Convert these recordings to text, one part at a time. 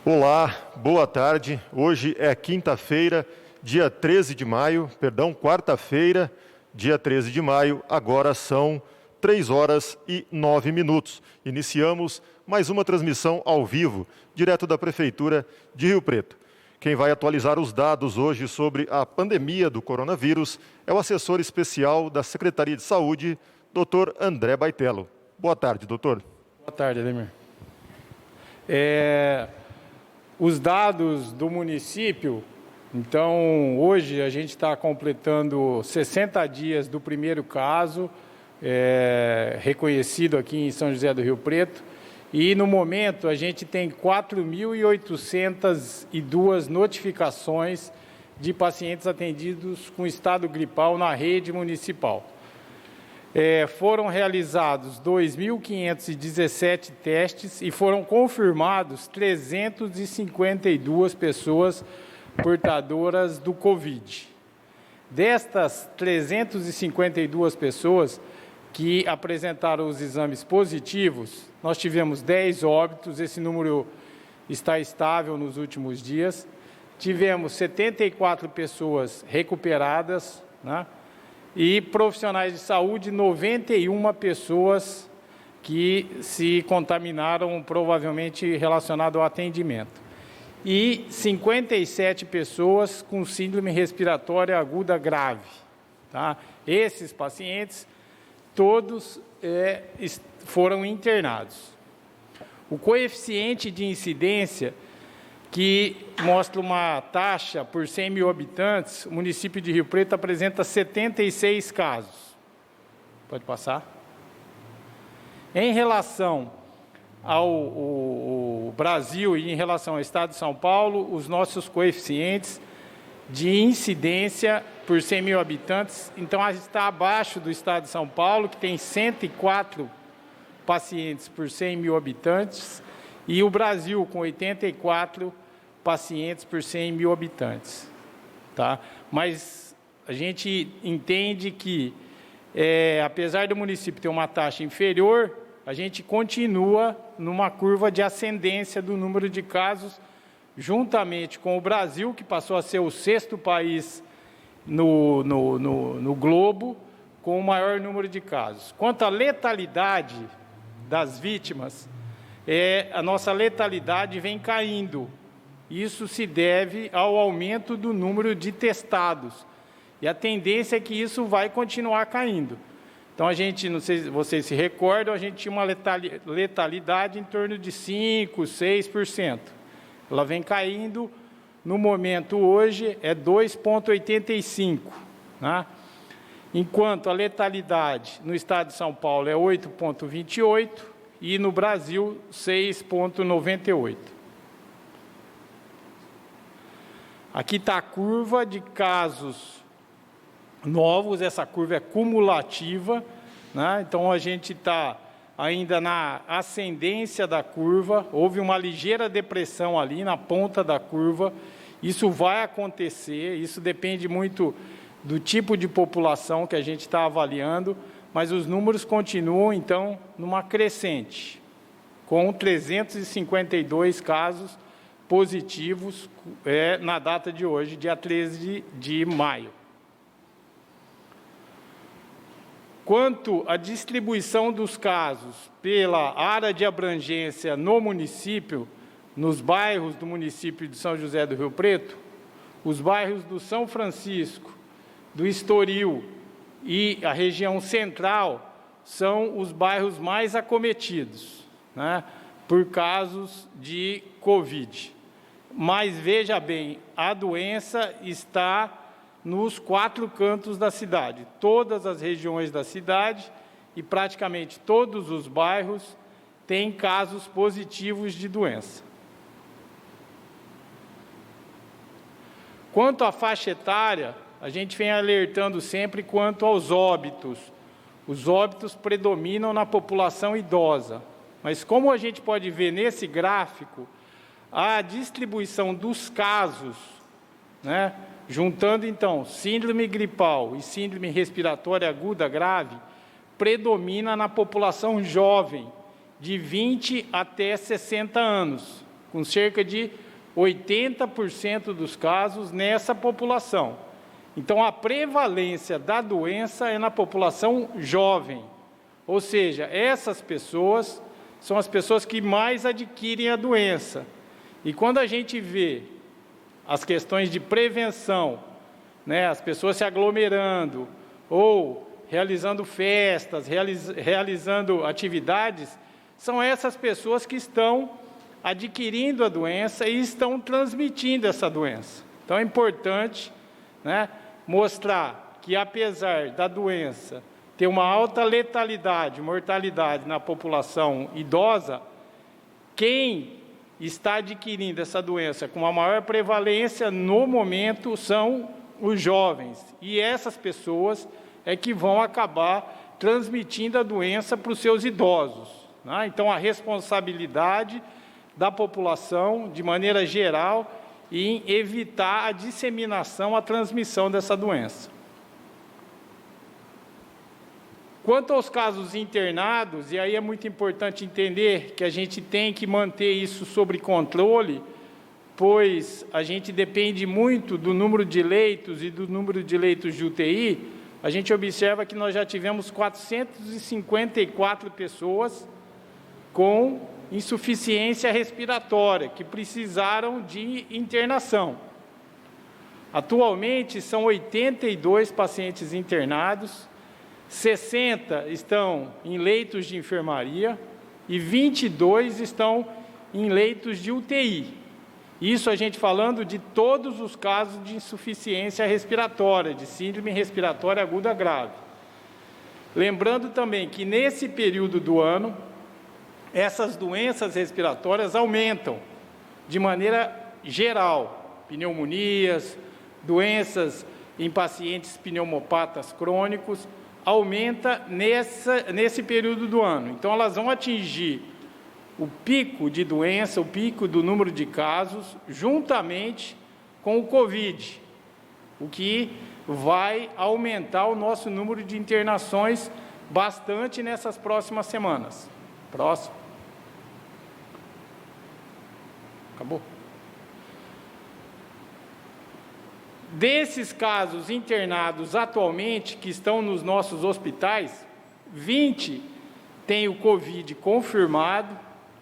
Olá, boa tarde. Hoje é quinta-feira, dia 13 de maio, quarta-feira, dia 13 de maio, agora são 3h09. Iniciamos mais uma transmissão ao vivo, direto da Prefeitura de Rio Preto. Quem vai atualizar os dados hoje sobre a pandemia do coronavírus é o assessor especial da Secretaria de Saúde, Dr. André Baitello. Boa tarde, doutor. Boa tarde, Ademir. Os dados do município, então, hoje a gente está completando 60 dias do primeiro caso, reconhecido aqui em São José do Rio Preto, e no momento a gente tem 4.802 notificações de pacientes atendidos com estado gripal na rede municipal. Foram realizados 2.517 testes e foram confirmados 352 pessoas portadoras do Covid. Destas 352 pessoas que apresentaram os exames positivos, nós tivemos 10 óbitos, esse número está estável nos últimos dias. Tivemos 74 pessoas recuperadas, né? E profissionais de saúde, 91 pessoas que se contaminaram, provavelmente relacionado ao atendimento. E 57 pessoas com síndrome respiratória aguda grave. Tá? Esses pacientes, todos foram internados. O coeficiente de incidência, que mostra uma taxa por 100 mil habitantes, o município de Rio Preto apresenta 76 casos. Pode passar. Em relação ao Brasil e em relação ao estado de São Paulo, os nossos coeficientes de incidência por 100 mil habitantes, então está abaixo do estado de São Paulo, que tem 104 pacientes por 100 mil habitantes, e o Brasil com 84 pacientes por 100 mil habitantes. Tá? Mas a gente entende que, apesar do município ter uma taxa inferior, a gente continua numa curva de ascendência do número de casos, juntamente com o Brasil, que passou a ser o 6º país no globo, com o maior número de casos. Quanto à letalidade das vítimas, a nossa letalidade vem caindo. Isso se deve ao aumento do número de testados. E a tendência é que isso vai continuar caindo. Então, a gente, não sei se vocês se recordam, a gente tinha uma letalidade em torno de 5%, 6%. Ela vem caindo, no momento hoje, é 2,85%. Né? Enquanto a letalidade no estado de São Paulo é 8,28% e no Brasil 6,98%. Aqui está a curva de casos novos, essa curva é cumulativa, né? Então a gente está ainda na ascendência da curva, houve uma ligeira depressão ali na ponta da curva, isso vai acontecer, isso depende muito do tipo de população que a gente está avaliando, mas os números continuam, então, numa crescente, com 352 casos positivos na data de hoje, dia 13 de maio. Quanto à distribuição dos casos pela área de abrangência no município, nos bairros do município de São José do Rio Preto, os bairros do São Francisco, do Estoril e a região central são os bairros mais acometidos, né, por casos de Covid. Mas, veja bem, a doença está nos 4 cantos da cidade, todas as regiões da cidade e praticamente todos os bairros têm casos positivos de doença. Quanto à faixa etária, a gente vem alertando sempre quanto aos óbitos. Os óbitos predominam na população idosa, mas como a gente pode ver nesse gráfico, a distribuição dos casos, né, juntando então síndrome gripal e síndrome respiratória aguda grave, predomina na população jovem, de 20 até 60 anos. com cerca de 80% dos casos nessa população. Então, a prevalência da doença é na população jovem, ou seja, essas pessoas são as pessoas que mais adquirem a doença. E quando a gente vê as questões de prevenção, né, as pessoas se aglomerando ou realizando festas, realizando atividades, são essas pessoas que estão adquirindo a doença e estão transmitindo essa doença. Então, é importante, né, mostrar que, apesar da doença ter uma alta letalidade, mortalidade na população idosa, quem está adquirindo essa doença com uma maior prevalência no momento são os jovens. E essas pessoas é que vão acabar transmitindo a doença para os seus idosos, né? Então, a responsabilidade da população, de maneira geral, em evitar a disseminação, a transmissão dessa doença. Quanto aos casos internados, e aí é muito importante entender que a gente tem que manter isso sob controle, pois a gente depende muito do número de leitos e do número de leitos de UTI. A gente observa que nós já tivemos 454 pessoas com insuficiência respiratória, que precisaram de internação. Atualmente, são 82 pacientes internados, 60 estão em leitos de enfermaria e 22 estão em leitos de UTI. Isso a gente falando de todos os casos de insuficiência respiratória, de síndrome respiratória aguda grave. Lembrando também que nesse período do ano, essas doenças respiratórias aumentam de maneira geral, pneumonias, doenças em pacientes pneumopatas crônicos, aumenta nesse período do ano. Então, elas vão atingir o pico de doença, o pico do número de casos, juntamente com o Covid, o que vai aumentar o nosso número de internações bastante nessas próximas semanas. Próximo. Acabou? Desses casos internados atualmente, que estão nos nossos hospitais, 20 têm o Covid confirmado.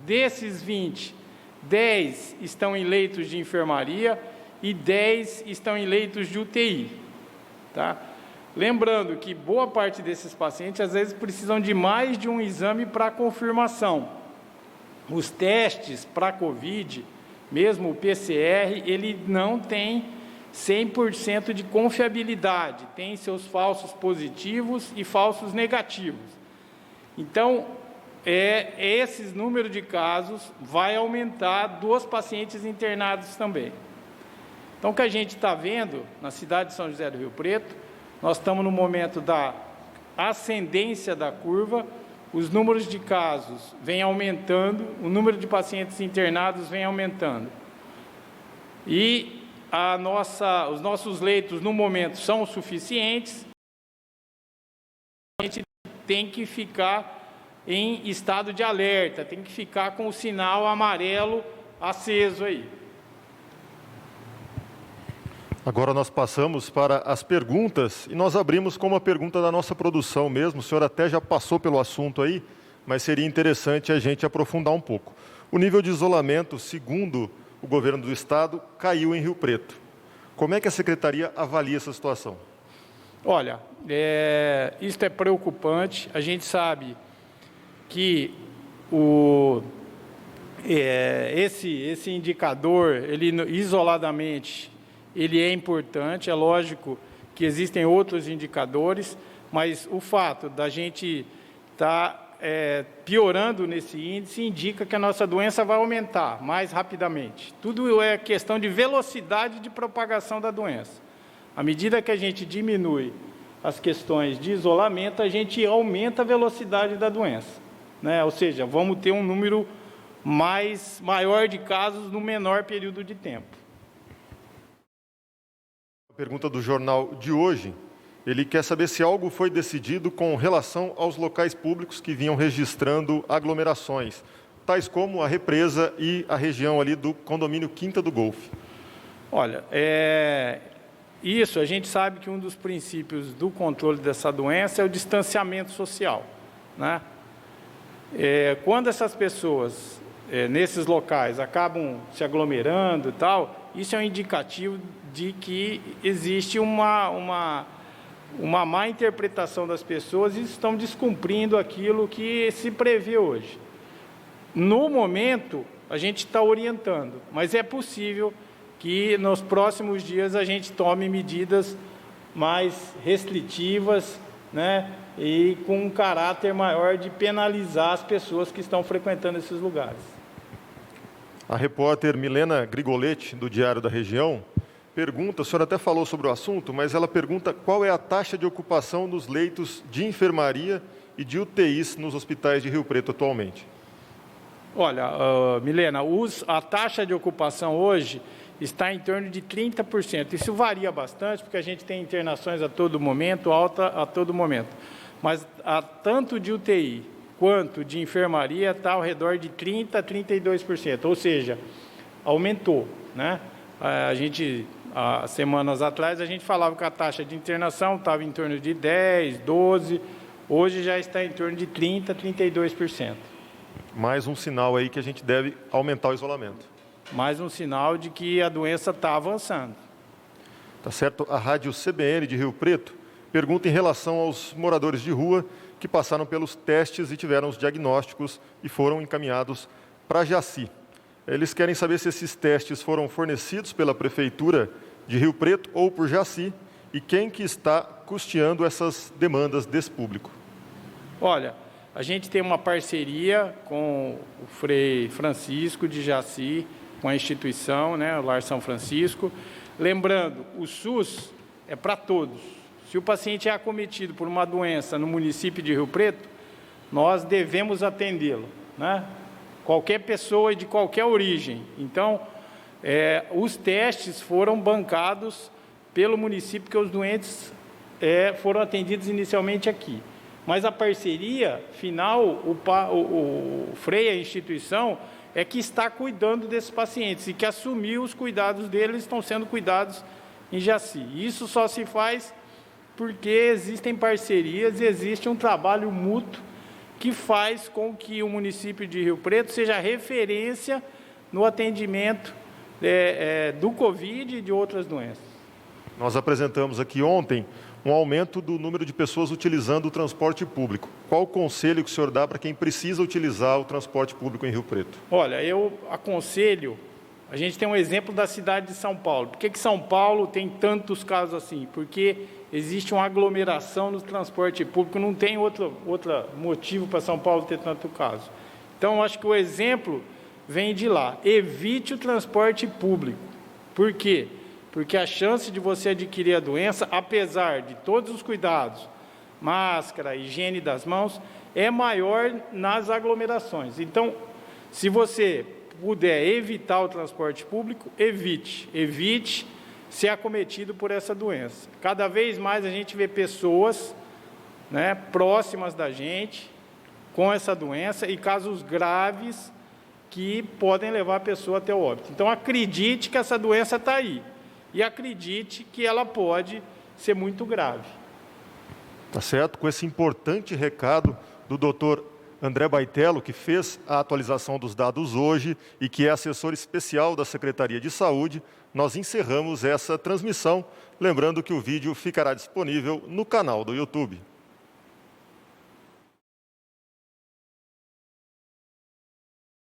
Desses 20, 10 estão em leitos de enfermaria e 10 estão em leitos de UTI. Tá? Lembrando que boa parte desses pacientes, às vezes, precisam de mais de um exame para confirmação. Os testes para Covid, mesmo o PCR, ele não tem 100% de confiabilidade, tem seus falsos positivos e falsos negativos. Então, esse número de casos vai aumentar dos pacientes internados também. Então, o que a gente está vendo na cidade de São José do Rio Preto, nós estamos no momento da ascendência da curva, os números de casos vêm aumentando, o número de pacientes internados vem aumentando. E os nossos leitos, no momento, são suficientes. A gente tem que ficar em estado de alerta, tem que ficar com o sinal amarelo aceso aí. Agora nós passamos para as perguntas e nós abrimos com uma pergunta da nossa produção mesmo. O senhor até já passou pelo assunto aí, mas seria interessante a gente aprofundar um pouco. O nível de isolamento, segundo o governo do estado, caiu em Rio Preto. Como é que a secretaria avalia essa situação? Olha, isso é preocupante. A gente sabe que esse indicador, ele isoladamente, ele é importante. É lógico que existem outros indicadores, mas o fato da gente estar piorando nesse índice indica que a nossa doença vai aumentar mais rapidamente. Tudo é questão de velocidade de propagação da doença. À medida que a gente diminui as questões de isolamento, a gente aumenta a velocidade da doença, né? Ou seja, vamos ter um número maior de casos no menor período de tempo. A pergunta do jornal de hoje, ele quer saber se algo foi decidido com relação aos locais públicos que vinham registrando aglomerações, tais como a represa e a região ali do condomínio Quinta do Golfe? Olha, isso a gente sabe que um dos princípios do controle dessa doença é o distanciamento social, né? Quando essas pessoas, nesses locais, acabam se aglomerando e tal, isso é um indicativo de que existe uma má interpretação das pessoas e estão descumprindo aquilo que se prevê hoje. No momento, a gente está orientando, mas é possível que nos próximos dias a gente tome medidas mais restritivas, né, e com um caráter maior de penalizar as pessoas que estão frequentando esses lugares. A repórter Milena Grigoletti, do Diário da Região, pergunta, a senhora até falou sobre o assunto, mas ela pergunta qual é a taxa de ocupação dos leitos de enfermaria e de UTIs nos hospitais de Rio Preto atualmente. Olha, Milena, a taxa de ocupação hoje está em torno de 30%. Isso varia bastante, porque a gente tem internações a todo momento, alta a todo momento. Mas tanto de UTI quanto de enfermaria está ao redor de 30% a 32%, ou seja, aumentou, né? Há semanas atrás, a gente falava que a taxa de internação estava em torno de 10%, 12%, hoje já está em torno de 30% a 32%. Mais um sinal aí que a gente deve aumentar o isolamento. Mais um sinal de que a doença está avançando. Tá certo? A Rádio CBN de Rio Preto pergunta em relação aos moradores de rua que passaram pelos testes e tiveram os diagnósticos e foram encaminhados para Jaci. Eles querem saber se esses testes foram fornecidos pela Prefeitura de Rio Preto ou por Jaci e quem que está custeando essas demandas desse público. Olha, a gente tem uma parceria com o Frei Francisco de Jaci, com a instituição, né, o Lar São Francisco. Lembrando, o SUS é para todos. Se o paciente é acometido por uma doença no município de Rio Preto, nós devemos atendê-lo, né? Qualquer pessoa de qualquer origem. Então, os testes foram bancados pelo município, porque os doentes foram atendidos inicialmente aqui. Mas a parceria final, o Frei, a instituição, é que está cuidando desses pacientes e que assumiu os cuidados deles, estão sendo cuidados em Jaci. Isso só se faz porque existem parcerias e existe um trabalho mútuo que faz com que o município de Rio Preto seja referência no atendimento do Covid e de outras doenças. Nós apresentamos aqui ontem um aumento do número de pessoas utilizando o transporte público. Qual o conselho que o senhor dá para quem precisa utilizar o transporte público em Rio Preto? Olha, eu aconselho, a gente tem um exemplo da cidade de São Paulo. Por que São Paulo tem tantos casos assim? Porque existe uma aglomeração no transporte público, não tem outro motivo para São Paulo ter tanto caso. Então, eu acho que o exemplo vem de lá. Evite o transporte público. Por quê? Porque a chance de você adquirir a doença, apesar de todos os cuidados, máscara, higiene das mãos, é maior nas aglomerações. Então, se você puder evitar o transporte público, evite ser acometido por essa doença. Cada vez mais a gente vê pessoas, né, próximas da gente com essa doença e casos graves que podem levar a pessoa até o óbito. Então, acredite que essa doença está aí. E acredite que ela pode ser muito grave. Tá certo? Com esse importante recado do doutor André Baitello, que fez a atualização dos dados hoje e que é assessor especial da Secretaria de Saúde, nós encerramos essa transmissão. Lembrando que o vídeo ficará disponível no canal do YouTube.